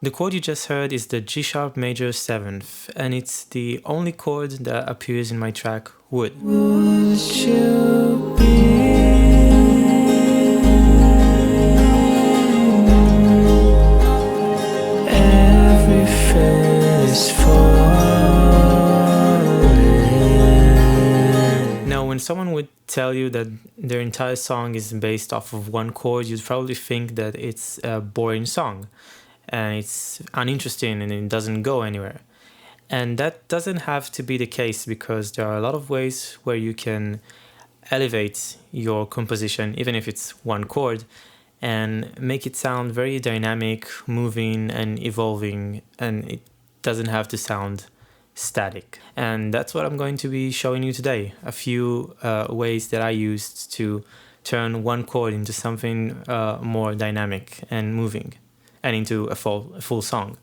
The chord you just heard is the G sharp major 7th, and it's the only chord that appears in my track Would. Would you be everything is falling? Now, when someone would tell you that their entire song is based off of one chord, you'd probably think that it's a boring song and it's uninteresting and it doesn't go anywhere. And that doesn't have to be the case, because there are a lot of ways where you can elevate your composition, even if it's one chord, and make it sound very dynamic, moving and evolving, and it doesn't have to sound static. And that's what I'm going to be showing you today, a few ways that I used to turn one chord into something more dynamic and moving, and into a full song.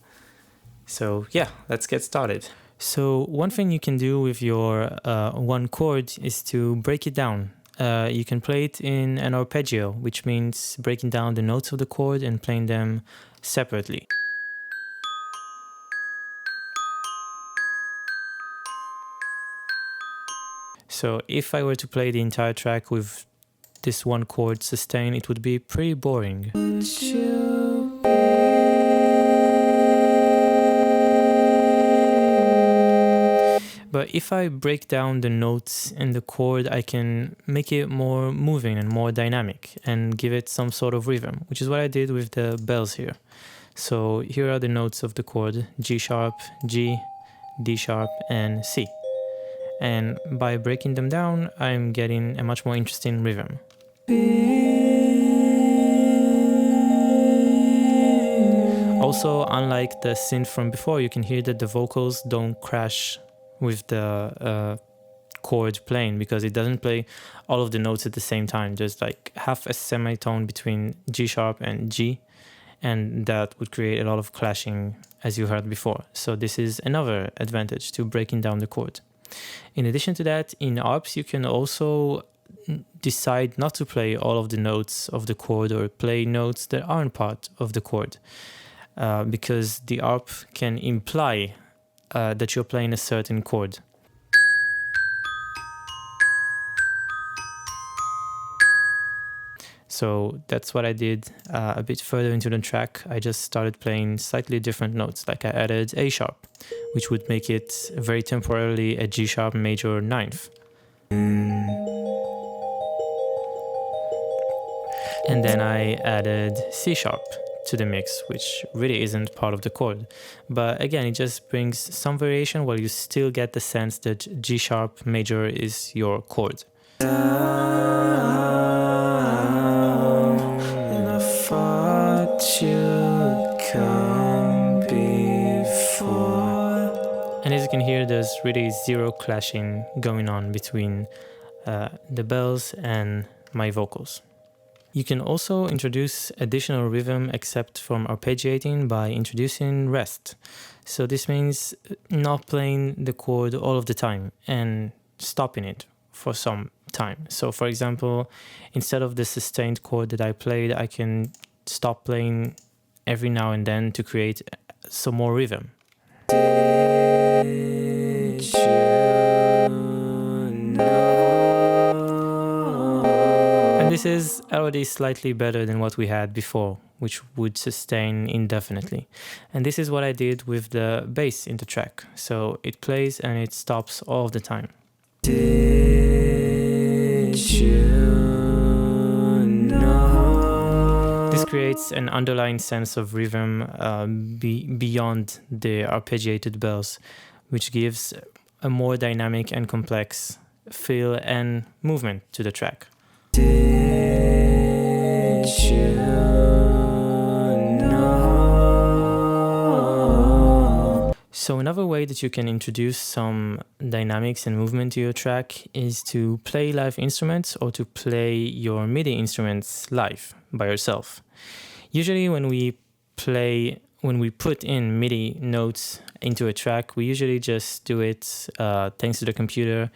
So yeah, let's get started. So one thing you can do with your one chord is to break it down. You can play it in an arpeggio, which means breaking down the notes of the chord and playing them separately. So if I were to play the entire track with this one chord sustain, it would be pretty boring. But if I break down the notes in the chord, I can make it more moving and more dynamic and give it some sort of rhythm, which is what I did with the bells here. So here are the notes of the chord: G sharp, G, D sharp, and C. And by breaking them down, I'm getting a much more interesting rhythm. Also, unlike the synth from before, you can hear that the vocals don't crash with the chord playing, because it doesn't play all of the notes at the same time. There's like half a semitone between G sharp and G, and that would create a lot of clashing, as you heard before. So this is another advantage to breaking down the chord. In addition to that, in arps you can also decide not to play all of the notes of the chord, or play notes that aren't part of the chord, because the arp can imply that you're playing a certain chord. So that's what I did a bit further into the track. I just started playing slightly different notes, like I added A sharp, which would make it very temporarily a G sharp major 9th. And then I added C sharp to the mix, which really isn't part of the chord. But again, it just brings some variation while you still get the sense that G sharp major is your chord. And as you can hear, there's really zero clashing going on between the bells and my vocals. You can also introduce additional rhythm except from arpeggiating by introducing rest. So this means not playing the chord all of the time and stopping it for some time. So for example, instead of the sustained chord that I played, I can stop playing every now and then to create some more rhythm. Did you know? And this is already slightly better than what we had before, which would sustain indefinitely. And this is what I did with the bass in the track. So it plays and it stops all the time. Did you know? This creates an underlying sense of rhythm beyond the arpeggiated bells, which gives a more dynamic and complex feel and movement to the track. Did you know? So another way that you can introduce some dynamics and movement to your track is to play live instruments, or to play your MIDI instruments live by yourself. Usually when we put in MIDI notes into a track, we usually just do it thanks to the computer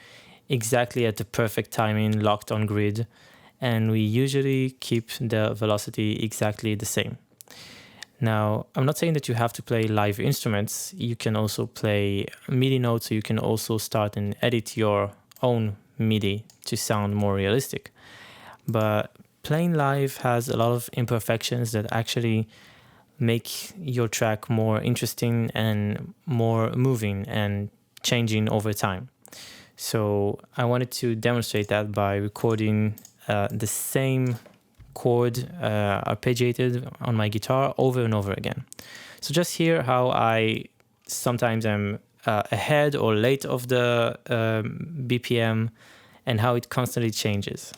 exactly at the perfect timing, locked on grid, and we usually keep the velocity exactly the same. Now, I'm not saying that you have to play live instruments. You can also play MIDI notes, so you can also start and edit your own MIDI to sound more realistic. But playing live has a lot of imperfections that actually make your track more interesting and more moving and changing over time. So I wanted to demonstrate that by recording the same chord arpeggiated on my guitar over and over again. So just hear how I sometimes am ahead or late of the BPM and how it constantly changes.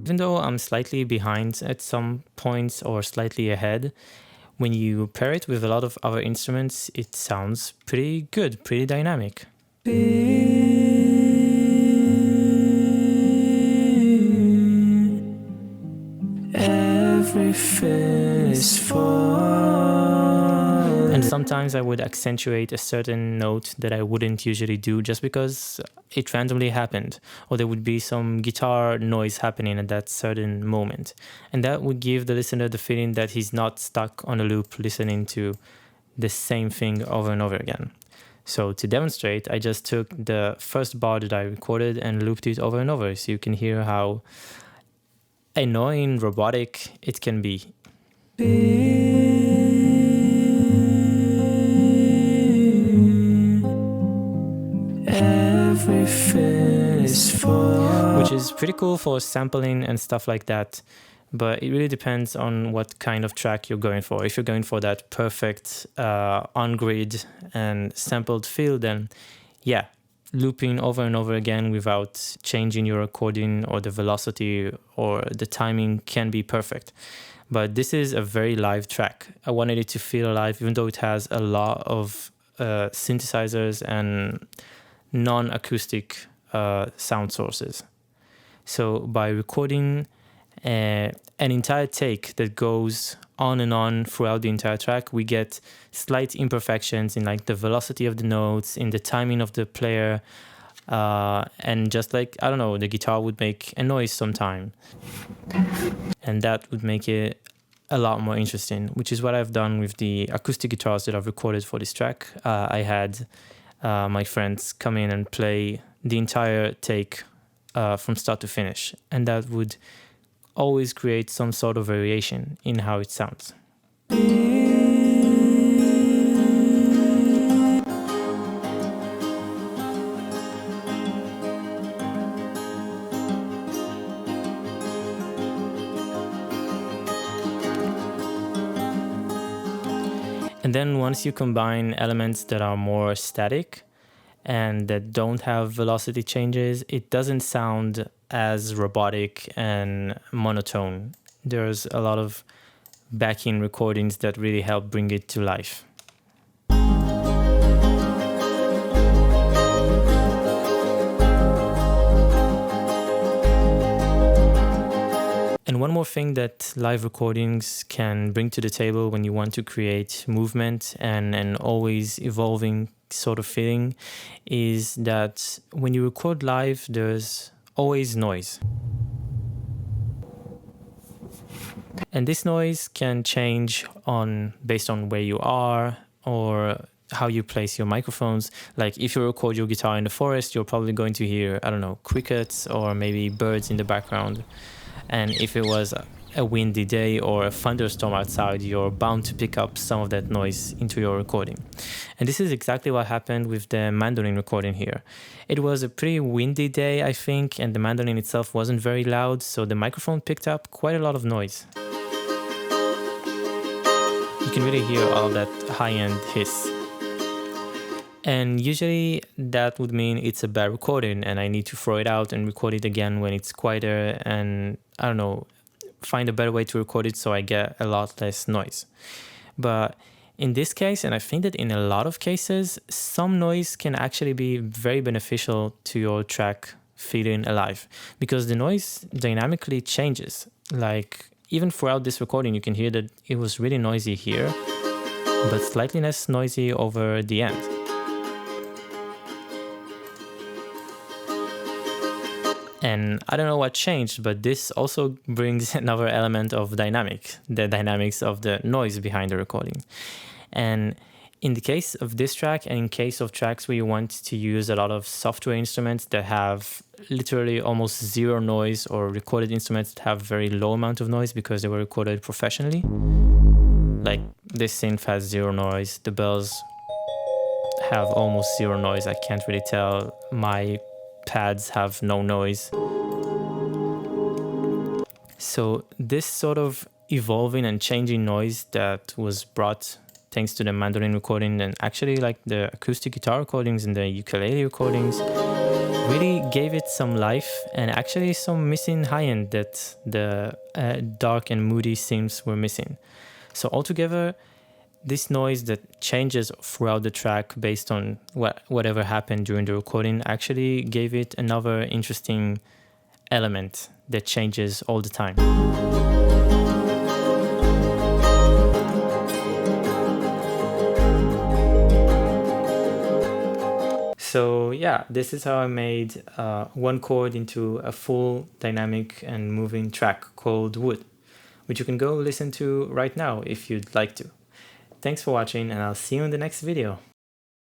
Even though I'm slightly behind at some points or slightly ahead, when you pair it with a lot of other instruments, it sounds pretty good, pretty dynamic. Everything is fine. And sometimes I would accentuate a certain note that I wouldn't usually do just because it randomly happened, or there would be some guitar noise happening at that certain moment. And that would give the listener the feeling that he's not stuck on a loop listening to the same thing over and over again. So to demonstrate, I just took the first bar that I recorded and looped it over and over, so you can hear how annoying, robotic it can be. Which is pretty cool for sampling and stuff like that, but it really depends on what kind of track you're going for. If you're going for that perfect on-grid and sampled feel, then yeah, looping over and over again without changing your recording or the velocity or the timing can be perfect. But this is a very live track. I wanted it to feel alive, even though it has a lot of synthesizers and non-acoustic sound sources. So by recording an entire take that goes on and on throughout the entire track, we get slight imperfections in like the velocity of the notes, in the timing of the player, and just like, I don't know, the guitar would make a noise sometime. And that would make it a lot more interesting, which is what I've done with the acoustic guitars that I've recorded for this track. I had my friends come in and play the entire take from start to finish, and that would always create some sort of variation in how it sounds. And then once you combine elements that are more static and that don't have velocity changes, it doesn't sound as robotic and monotone. There's a lot of backing recordings that really help bring it to life. And one more thing that live recordings can bring to the table when you want to create movement and an always evolving sort of feeling is that when you record live, there's always noise. And this noise can change based on where you are or how you place your microphones. Like if you record your guitar in the forest, you're probably going to hear, I don't know, crickets or maybe birds in the background. And if it was a windy day or a thunderstorm outside, you're bound to pick up some of that noise into your recording. And this is exactly what happened with the mandolin recording here. It was a pretty windy day, I think, and the mandolin itself wasn't very loud, so the microphone picked up quite a lot of noise. You can really hear all that high-end hiss. And usually that would mean it's a bad recording and I need to throw it out and record it again when it's quieter and, I don't know, find a better way to record it so I get a lot less noise. But in this case, and I think that in a lot of cases, some noise can actually be very beneficial to your track feeling alive because the noise dynamically changes. Like even throughout this recording, you can hear that it was really noisy here, but slightly less noisy over the end. And I don't know what changed, but this also brings another element of the dynamics of the noise behind the recording. And in the case of this track, and in case of tracks where you want to use a lot of software instruments that have literally almost zero noise, or recorded instruments that have very low amount of noise because they were recorded professionally, like this synth has zero noise, the bells have almost zero noise, I can't really tell, my pads have no noise. So this sort of evolving and changing noise that was brought thanks to the mandolin recording, and actually like the acoustic guitar recordings and the ukulele recordings, really gave it some life, and actually some missing high end that the dark and moody synths were missing. So altogether, this noise that changes throughout the track based on whatever happened during the recording actually gave it another interesting element that changes all the time. So yeah, this is how I made one chord into a full dynamic and moving track called Wood, which you can go listen to right now if you'd like to. Thanks for watching, and I'll see you in the next video.